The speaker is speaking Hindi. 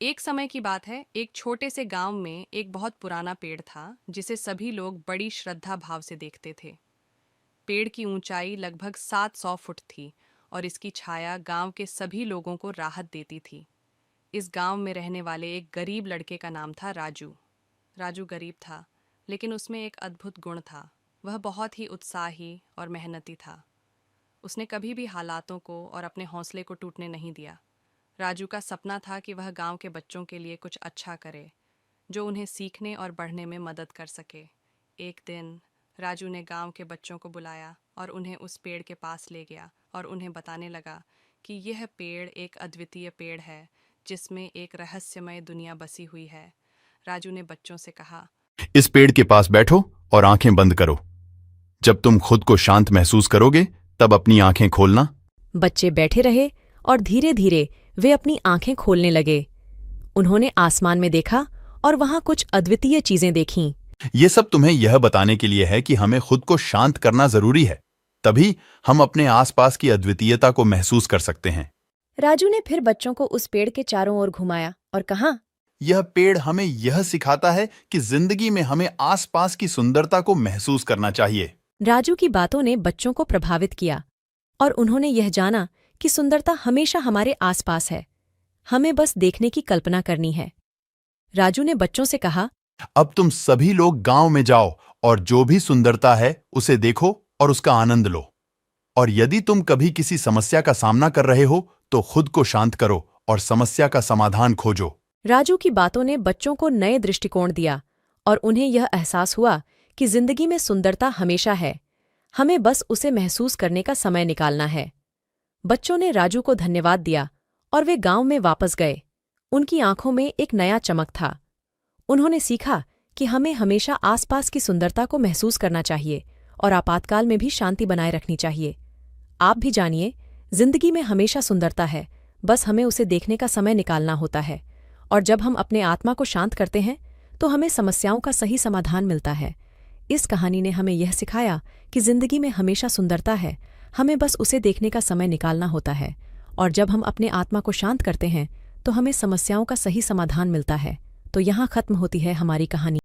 एक समय की बात है, एक छोटे से गांव में एक बहुत पुराना पेड़ था जिसे सभी लोग बड़ी श्रद्धा भाव से देखते थे। पेड़ की ऊंचाई लगभग 700 फुट थी और इसकी छाया गांव के सभी लोगों को राहत देती थी। इस गांव में रहने वाले एक गरीब लड़के का नाम था राजू। राजू गरीब था, लेकिन उसमें एक अद्भुत गुण था। वह बहुत ही उत्साही और मेहनती था। उसने कभी भी हालातों को और अपने हौसले को टूटने नहीं दिया। राजू का सपना था कि वह गांव के बच्चों के लिए कुछ अच्छा करे, जो उन्हें सीखने और बढ़ने में मदद कर सके। एक दिन राजू ने गांव के बच्चों को बुलाया और उन्हें उस पेड़ के पास ले गया और उन्हें बताने लगा कि यह पेड़ एक अद्वितीय पेड़ है जिसमें एक रहस्यमय दुनिया बसी हुई है। राजू ने बच्चों से कहा, इस पेड़ के पास बैठो और आंखें बंद करो। जब तुम खुद को शांत महसूस करोगे तब अपनी आंखें खोलना। बच्चे बैठे रहे और धीरे धीरे वे अपनी आंखें खोलने लगे। उन्होंने आसमान में देखा और वहां कुछ अद्वितीय चीजें देखीं। ये सब तुम्हें यह बताने के लिए है कि हमें खुद को शांत करना जरूरी है, तभी हम अपने आसपास की अद्वितीयता को महसूस कर सकते हैं। राजू ने फिर बच्चों को उस पेड़ के चारों ओर घुमाया और कहा, यह पेड़ हमें यह सिखाता है कि जिंदगी में हमें आसपास की सुंदरता को महसूस करना चाहिए। राजू की बातों ने बच्चों को प्रभावित किया और उन्होंने यह जाना कि सुंदरता हमेशा हमारे आसपास है, हमें बस देखने की कल्पना करनी है। राजू ने बच्चों से कहा, अब तुम सभी लोग गांव में जाओ और जो भी सुंदरता है उसे देखो और उसका आनंद लो। और यदि तुम कभी किसी समस्या का सामना कर रहे हो तो खुद को शांत करो और समस्या का समाधान खोजो। राजू की बातों ने बच्चों को नए दृष्टिकोण दिया और उन्हें यह एहसास हुआ कि जिंदगी में सुंदरता हमेशा है, हमें बस उसे महसूस करने का समय निकालना है। बच्चों ने राजू को धन्यवाद दिया और वे गांव में वापस गए। उनकी आंखों में एक नया चमक था। उन्होंने सीखा कि हमें हमेशा आसपास की सुंदरता को महसूस करना चाहिए और आपातकाल में भी शांति बनाए रखनी चाहिए। आप भी जानिए, जिंदगी में हमेशा सुंदरता है, बस हमें उसे देखने का समय निकालना होता है। और जब हम अपने आत्मा को शांत करते हैं तो हमें समस्याओं का सही समाधान मिलता है। इस कहानी ने हमें यह सिखाया कि जिंदगी में हमेशा सुंदरता है, हमें बस उसे देखने का समय निकालना होता है। और जब हम अपने आत्मा को शांत करते हैं तो हमें समस्याओं का सही समाधान मिलता है। तो यहाँ खत्म होती है हमारी कहानी।